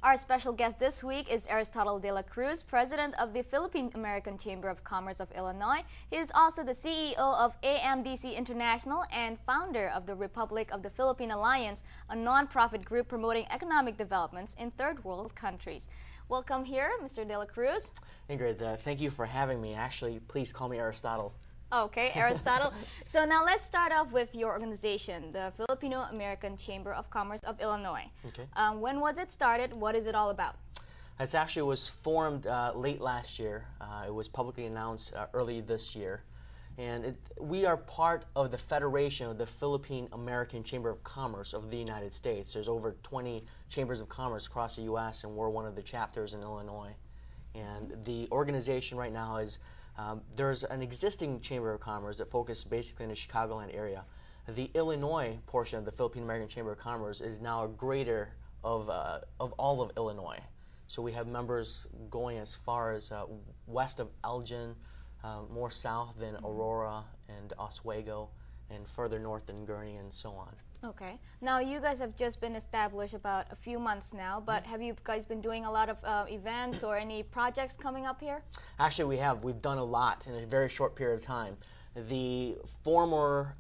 Our special guest this week is Aristotle dela Cruz, president of the Philippine American Chamber of Commerce of Illinois. He is also the CEO of AMDC International and founder of the Republic of the Philippine Alliance, a non-profit group promoting economic developments in third world countries. Welcome here, Mr. dela Cruz. Ingrid, thank you for having me. Actually, please call me Aristotle. Okay, Aristotle. So now let's start off with your organization, the Filipino American Chamber of Commerce of Illinois. Okay. When was it started? What is it all about? It actually was formed late last year. It was publicly announced early this year. And we are part of the Federation of the Philippine American Chamber of Commerce of the United States. There's over 20 chambers of commerce across the U.S., and we're one of the chapters in Illinois. And the organization right now is there's an existing Chamber of Commerce that focuses basically in the Chicagoland area. The Illinois portion of the Philippine American Chamber of Commerce is now a greater of all of Illinois. So we have members going as far as west of Elgin, more south than Aurora and Oswego, and further north than Gurnee and so on. Okay. Now, you guys have just been established about a few months now, but have you guys been doing a lot of events or any projects coming up here? Actually, we have. We've done a lot in a very short period of time. The former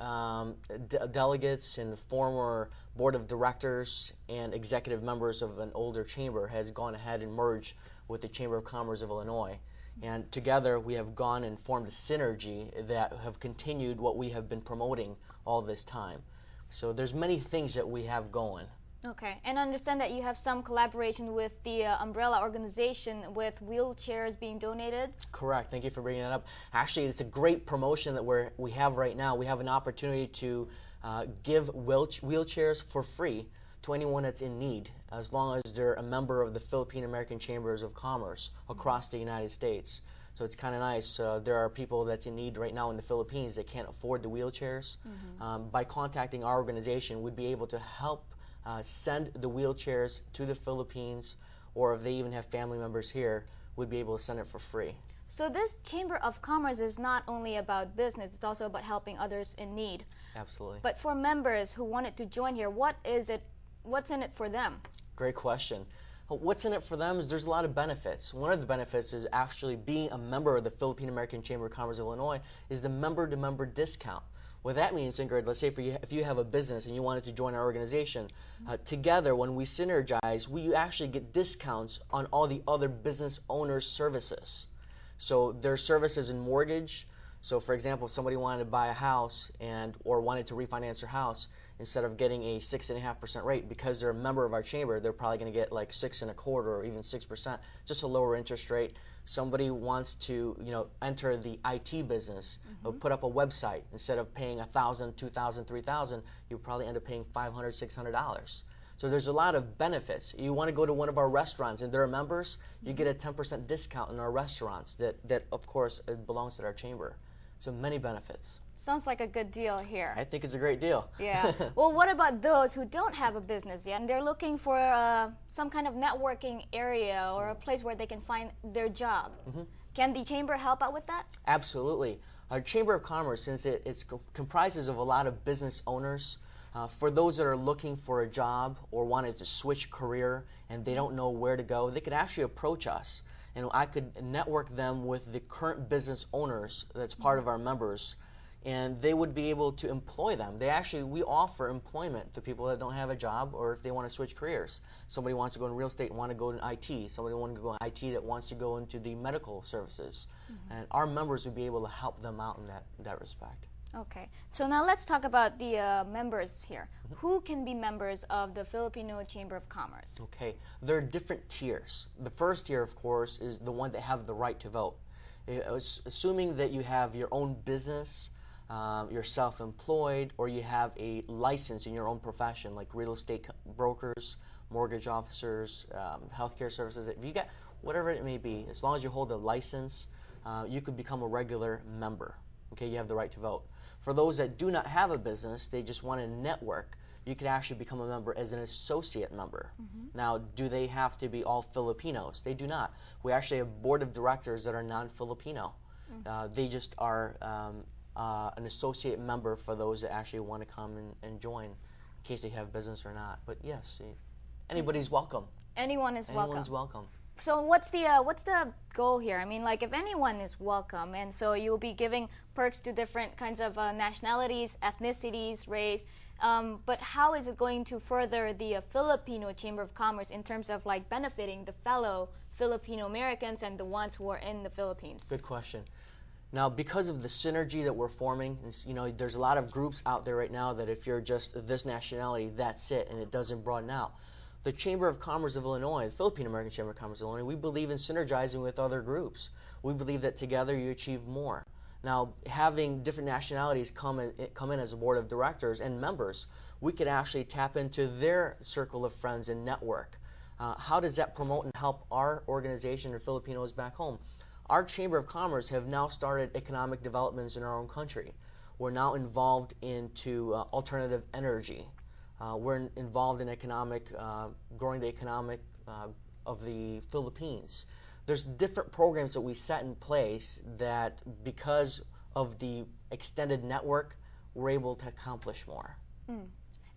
delegates and the former board of directors and executive members of an older chamber has gone ahead and merged with the Chamber of Commerce of Illinois. And together we have gone and formed a synergy that have continued what we have been promoting all this time. So there's many things that we have going. Okay, and I understand that you have some collaboration with the umbrella organization with wheelchairs being donated? Correct. Thank you for bringing that up. Actually, it's a great promotion that we have right now. We have an opportunity to give wheelchairs for free to anyone that's in need, as long as they're a member of the Philippine American Chambers of Commerce across the United States. So it's kind of nice. There are people that's in need right now in the Philippines that can't afford the wheelchairs. By contacting our organization, we'd be able to help send the wheelchairs to the Philippines, or if they even have family members here, we'd be able to send it for free. So this Chamber of Commerce is not only about business, it's also about helping others in need. Absolutely. But for members who wanted to join here, what's in it for them? Great question. What's in it for them is there's a lot of benefits. One of the benefits is actually being a member of the Philippine American Chamber of Commerce of Illinois is the member-to-member discount. What that means, Ingrid, let's say if you have a business and you wanted to join our organization, together when we synergize, we actually get discounts on all the other business owners' services. So there's services in mortgage. So for example, if somebody wanted to buy a house or wanted to refinance their house, instead of getting a 6.5% rate, because they're a member of our chamber, they're probably going to get like 6.25% or even 6%, just a lower interest rate. Somebody wants to, enter the IT business, put up a website. Instead of paying $1,000, $2,000, $3,000, you'll probably end up paying $500, $600. So there's a lot of benefits. You want to go to one of our restaurants and they're members, you get a 10% discount in our restaurants that of course belongs to our chamber. So many benefits. Sounds like a good deal here. I think it's a great deal. Yeah. Well, what about those who don't have a business yet and they're looking for some kind of networking area or a place where they can find their job? Can the chamber help out with that? Absolutely. Our Chamber of Commerce, since it comprises of a lot of business owners, for those that are looking for a job or wanted to switch career and they don't know where to go, they could actually approach us. And I could network them with the current business owners that's part of our members, and they would be able to employ them. We offer employment to people that don't have a job or if they want to switch careers. Somebody wants to go in real estate and want to go in IT. Somebody wants to go in IT that wants to go into the medical services. And our members would be able to help them out in that respect. Okay, so now let's talk about the members here. Who can be members of the Filipino Chamber of Commerce? Okay, there are different tiers. The first tier, of course, is the one that have the right to vote. Assuming that you have your own business, you're self-employed, or you have a license in your own profession, like real estate brokers, mortgage officers, healthcare services. If you got whatever it may be, as long as you hold a license, you could become a regular member. Okay, you have the right to vote. For those that do not have a business, they just want to network, you could actually become a member as an associate member. Now, do they have to be all Filipinos? They do not. We actually have board of directors that are non-Filipino. They just are an associate member for those that actually want to come and join, in case they have business or not. But yes, anybody's welcome. Anyone is welcome. Anyone's welcome. So what's the goal here? I mean, like, if anyone is welcome, and so you'll be giving perks to different kinds of nationalities, ethnicities, race, but how is it going to further the Filipino Chamber of Commerce in terms of like benefiting the fellow Filipino Americans and the ones who are in the Philippines? Good question. Now, because of the synergy that we're forming, there's a lot of groups out there right now that if you're just this nationality, that's it, and it doesn't broaden out. The Chamber of Commerce of Illinois, the Philippine American Chamber of Commerce of Illinois, we believe in synergizing with other groups. We believe that together you achieve more. Now, having different nationalities come in as a board of directors and members, we could actually tap into their circle of friends and network. How does that promote and help our organization or Filipinos back home? Our Chamber of Commerce have now started economic developments in our own country. We're now involved into alternative energy. We're involved in growing the economic of the Philippines. There's different programs that we set in place that, because of the extended network, we're able to accomplish more.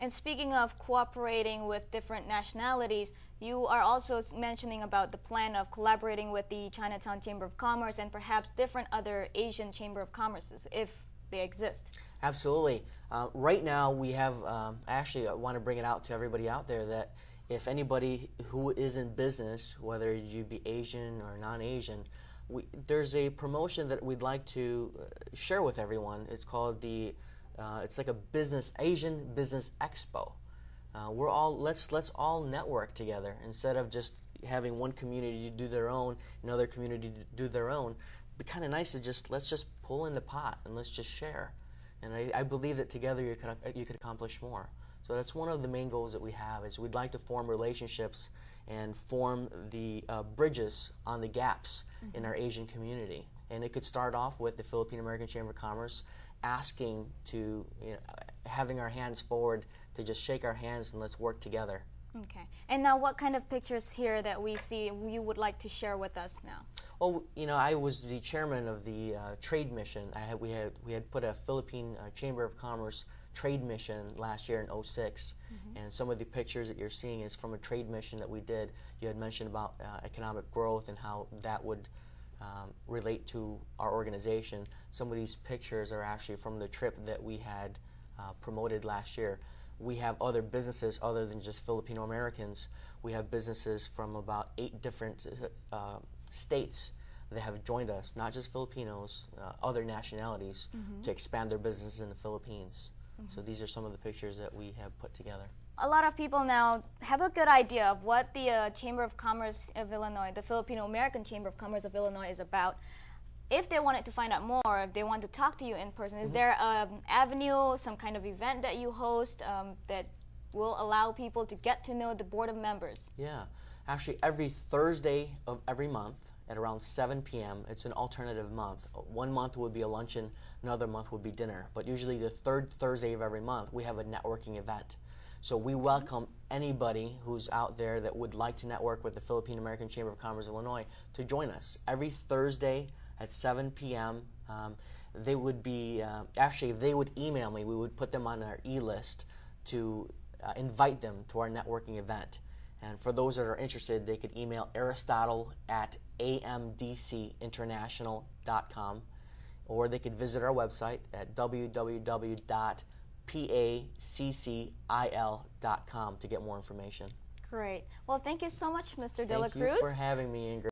And speaking of cooperating with different nationalities, you are also mentioning about the plan of collaborating with the Chinatown Chamber of Commerce and perhaps different other Asian Chamber of Commerces, if they exist. Absolutely. Right now we have, actually I want to bring it out to everybody out there that if anybody who is in business, whether you be Asian or non-Asian, there's a promotion that we'd like to share with everyone. It's called it's like a Asian Business Expo. Let's all network together instead of just having one community do their own, another community do their own. It'd be kind of nice to let's just pull in the pot and let's just share. And I believe that together you could accomplish more. So that's one of the main goals that we have, is we'd like to form relationships and form the bridges on the gaps in our Asian community. And it could start off with the Philippine American Chamber of Commerce asking to, having our hands forward to just shake our hands and let's work together. Okay. And now what kind of pictures here that we see you would like to share with us now? Well, I was the chairman of the trade mission. We had put a Philippine Chamber of Commerce trade mission last year in '06, and some of the pictures that you're seeing is from a trade mission that we did. You had mentioned about economic growth and how that would relate to our organization. Some of these pictures are actually from the trip that we had promoted last year. We have other businesses other than just Filipino Americans. We have businesses from about 8 different states that have joined us, not just Filipinos, other nationalities, to expand their businesses in the Philippines. So these are some of the pictures that we have put together. A lot of people now have a good idea of what the Chamber of Commerce of Illinois, the Filipino American Chamber of Commerce of Illinois, is about. If they wanted to find out more, if they want to talk to you in person, is there an avenue, some kind of event that you host that will allow people to get to know the board of members? Yeah. Actually, every Thursday of every month at around 7 p.m., it's an alternative month. One month would be a luncheon, another month would be dinner. But usually the third Thursday of every month, we have a networking event. So we welcome anybody who's out there that would like to network with the Philippine American Chamber of Commerce of Illinois to join us. Every Thursday at 7 p.m., they would be, actually they would email me. We would put them on our e-list to invite them to our networking event. And for those that are interested, they could email Aristotle at amdcinternational.com, or they could visit our website at www.paccil.com to get more information. Great. Well, thank you so much, Mr. Dela Cruz. Thank you for having me, Ingrid.